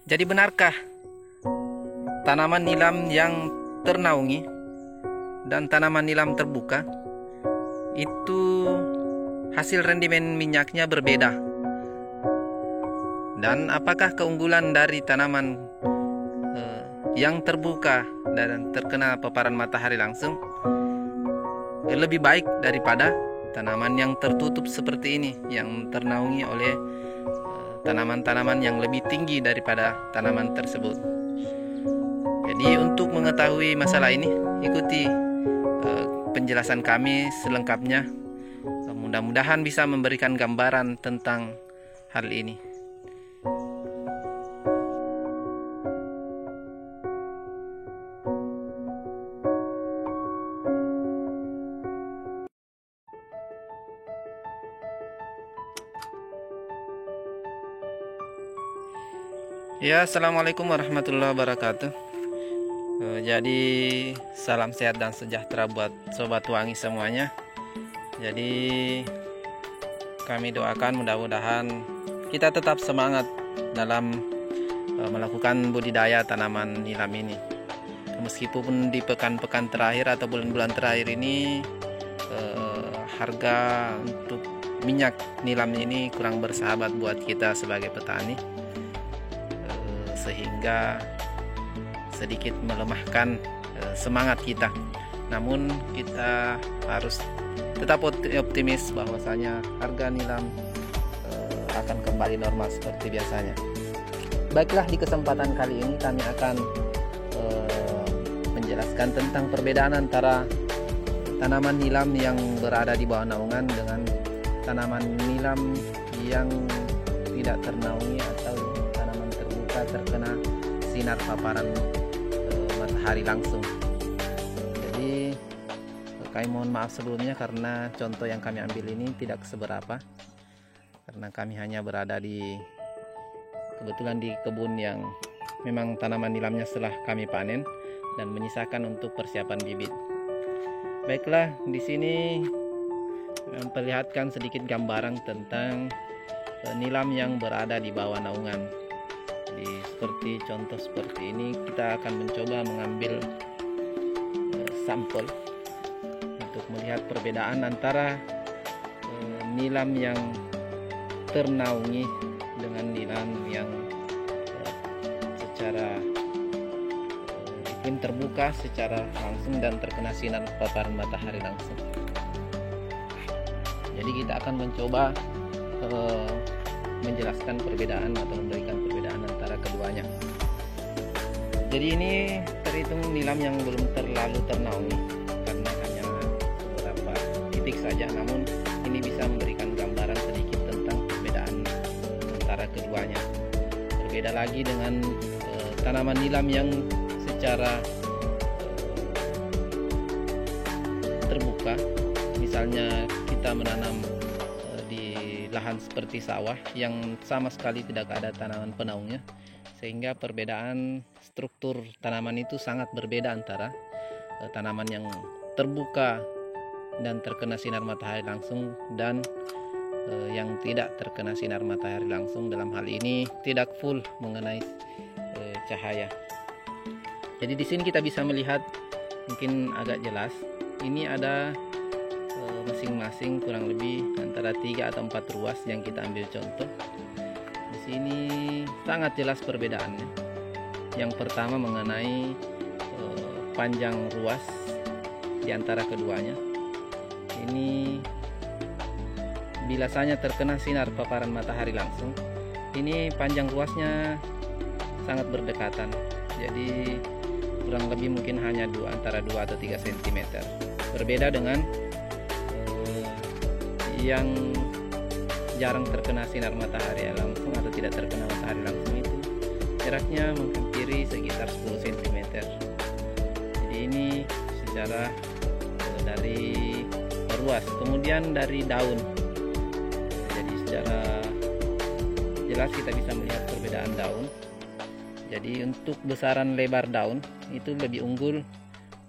Jadi benarkah tanaman nilam yang ternaungi dan tanaman nilam terbuka itu hasil rendemen minyaknya berbeda? Dan apakah keunggulan dari tanaman yang terbuka dan terkena paparan matahari langsung lebih baik daripada tanaman yang tertutup seperti ini, yang ternaungi oleh tanaman-tanaman yang lebih tinggi daripada tanaman tersebut? Jadi untuk mengetahui masalah ini, ikuti penjelasan kami selengkapnya. Mudah-mudahan bisa memberikan gambaran tentang hal ini. Ya, assalamualaikum warahmatullahi wabarakatuh. Jadi salam sehat dan sejahtera buat sobat wangi semuanya. Jadi kami doakan mudah-mudahan kita tetap semangat dalam melakukan budidaya tanaman nilam ini. Meskipun di pekan-pekan terakhir atau bulan-bulan terakhir ini harga untuk minyak nilam ini kurang bersahabat buat kita sebagai petani, sehingga sedikit melemahkan semangat kita. Namun kita harus tetap optimis bahwasanya harga nilam akan kembali normal seperti biasanya. Baiklah, di kesempatan kali ini kami akan menjelaskan tentang perbedaan antara tanaman nilam yang berada di bawah naungan dengan tanaman nilam yang tidak ternaungi atau tanaman terbuka terkena sinar paparan matahari langsung. Jadi kami mohon maaf sebelumnya karena contoh yang kami ambil ini tidak seberapa, karena kami hanya berada kebetulan di kebun yang memang tanaman nilamnya setelah kami panen dan menyisakan untuk persiapan bibit. Baiklah, di sini memperlihatkan sedikit gambaran tentang nilam yang berada di bawah naungan. Jadi seperti contoh seperti ini, kita akan mencoba mengambil sampel untuk melihat perbedaan antara nilam yang ternaungi dengan nilam yang secara iklim terbuka secara langsung dan terkena sinar paparan matahari langsung. Jadi kita akan mencoba menjelaskan perbedaan atau memberikan perbedaan antara keduanya. Jadi ini terhitung nilam yang belum terlalu ternaungi karena hanya beberapa titik saja, namun ini bisa memberikan gambaran sedikit tentang perbedaan antara keduanya. Berbeda lagi dengan tanaman nilam yang secara terbuka. Misalnya kita menanam lahan seperti sawah yang sama sekali tidak ada tanaman penaungnya, sehingga perbedaan struktur tanaman itu sangat berbeda antara tanaman yang terbuka dan terkena sinar matahari langsung dan yang tidak terkena sinar matahari langsung. Dalam hal ini tidak full mengenai cahaya. Jadi di sini kita bisa melihat mungkin agak jelas. Ini ada masing-masing kurang lebih antara 3 atau 4 ruas yang kita ambil contoh. Di sini sangat jelas perbedaannya. Yang pertama mengenai panjang ruas di antara keduanya. Ini biasanya terkena sinar paparan matahari langsung. Ini panjang ruasnya sangat berdekatan. Jadi kurang lebih mungkin hanya antara 2 atau 3 cm. Berbeda dengan yang jarang terkena sinar matahari langsung atau tidak terkena matahari langsung, itu jaraknya menghampiri sekitar 10 cm. Jadi ini secara dari ruas. Kemudian dari daun, jadi secara jelas kita bisa melihat perbedaan daun. Jadi untuk besaran lebar daun itu lebih unggul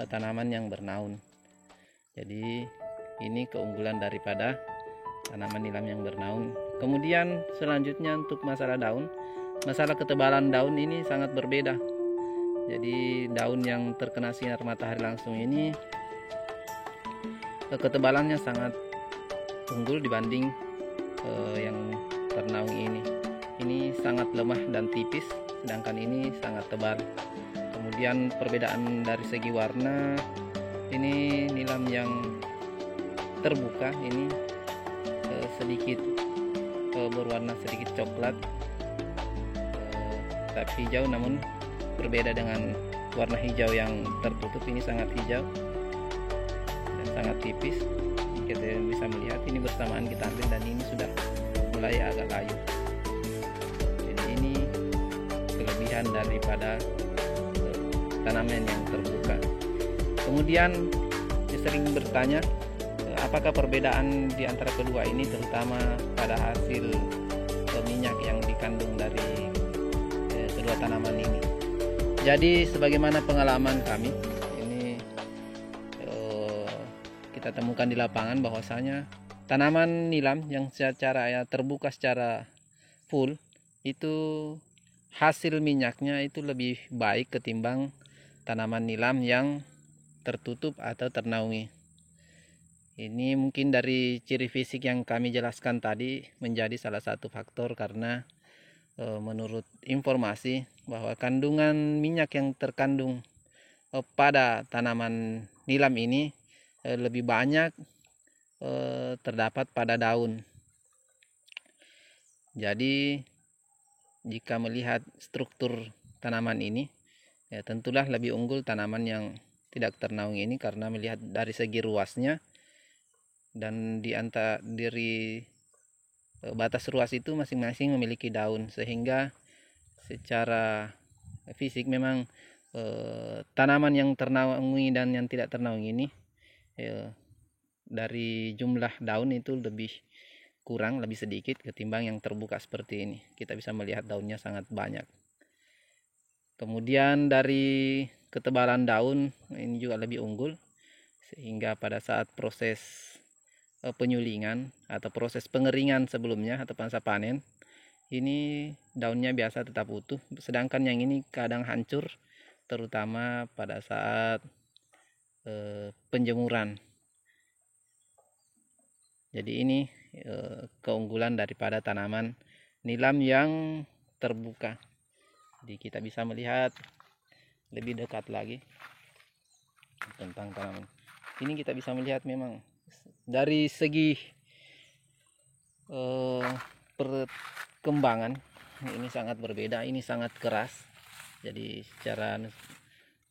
tanaman yang bernaun. Jadi ini keunggulan daripada tanaman nilam yang bernaung. Kemudian selanjutnya untuk masalah daun, masalah ketebalan daun ini sangat berbeda. Jadi daun yang terkena sinar matahari langsung ini ketebalannya sangat unggul dibanding yang ternaung ini. Ini sangat lemah dan tipis, sedangkan ini sangat tebal. Kemudian perbedaan dari segi warna, ini nilam yang terbuka ini sedikit berwarna sedikit coklat, tapi hijau, namun berbeda dengan warna hijau yang tertutup. Ini sangat hijau dan sangat tipis. Kita bisa melihat ini bersamaan kita ambil dan ini sudah mulai agak layu. Jadi ini kelebihan daripada tanaman yang terbuka. Kemudian sering bertanya apakah perbedaan di antara kedua ini, terutama pada hasil minyak yang dikandung dari kedua tanaman ini. Jadi sebagaimana pengalaman kami ini, kita temukan di lapangan bahwasanya tanaman nilam yang secara terbuka secara full itu hasil minyaknya itu lebih baik ketimbang tanaman nilam yang tertutup atau ternaungi. Ini mungkin dari ciri fisik yang kami jelaskan tadi menjadi salah satu faktor, karena menurut informasi bahwa kandungan minyak yang terkandung pada tanaman nilam ini lebih banyak terdapat pada daun. Jadi jika melihat struktur tanaman ini, ya tentulah lebih unggul tanaman yang tidak ternaungi ini, karena melihat dari segi ruasnya dan di antara dari batas ruas itu masing-masing memiliki daun, sehingga secara fisik memang tanaman yang ternaungi dan yang tidak ternaungi ini dari jumlah daun itu lebih kurang, lebih sedikit ketimbang yang terbuka seperti ini. Kita bisa melihat daunnya sangat banyak. Kemudian dari ketebalan daun ini juga lebih unggul, sehingga pada saat proses penyulingan atau proses pengeringan sebelumnya atau pasca panen, ini daunnya biasa tetap utuh, sedangkan yang ini kadang hancur, terutama pada saat penjemuran. Jadi ini keunggulan daripada tanaman nilam yang terbuka. Jadi kita bisa melihat lebih dekat lagi tentang tanaman ini. Kita bisa melihat memang dari segi perkembangan ini sangat berbeda. Ini sangat keras, jadi secara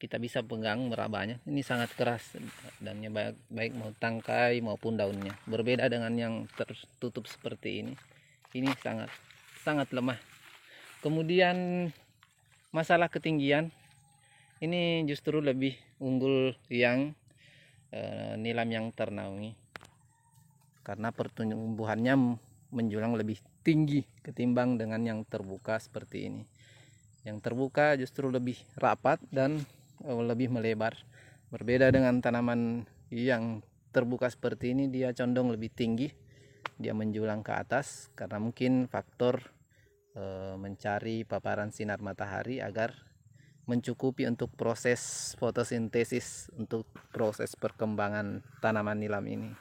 kita bisa pegang merabanya, ini sangat keras dan baik mau tangkai maupun daunnya. Berbeda dengan yang tertutup seperti ini. Ini sangat lemah. Kemudian masalah ketinggian, ini justru lebih unggul yang nilam yang ternaungi, karena pertumbuhannya menjulang lebih tinggi ketimbang dengan yang terbuka seperti ini. Yang terbuka justru lebih rapat dan lebih melebar. Berbeda dengan tanaman yang terbuka seperti ini, dia condong lebih tinggi, dia menjulang ke atas karena mungkin faktor mencari paparan sinar matahari agar mencukupi untuk proses fotosintesis, untuk proses perkembangan tanaman nilam ini.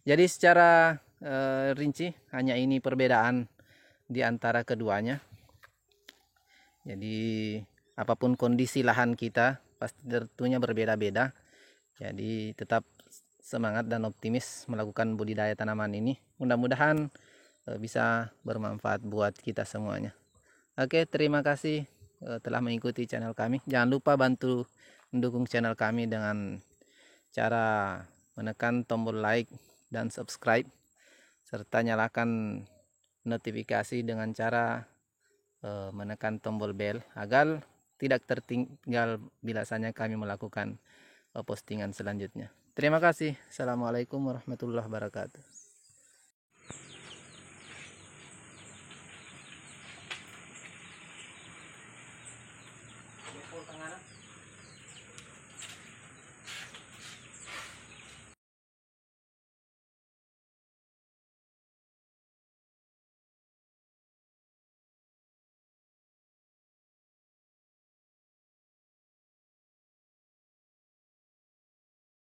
Jadi secara rinci hanya ini perbedaan di antara keduanya. Jadi apapun kondisi lahan kita pasti tentunya berbeda-beda. Jadi tetap semangat dan optimis melakukan budidaya tanaman ini. Mudah-mudahan bisa bermanfaat buat kita semuanya. Oke, terima kasih telah mengikuti channel kami. Jangan lupa bantu mendukung channel kami dengan cara menekan tombol like dan subscribe, serta nyalakan notifikasi dengan cara menekan tombol bell agar tidak tertinggal bila saja kami melakukan postingan selanjutnya. Terima kasih. Assalamualaikum warahmatullahi wabarakatuh.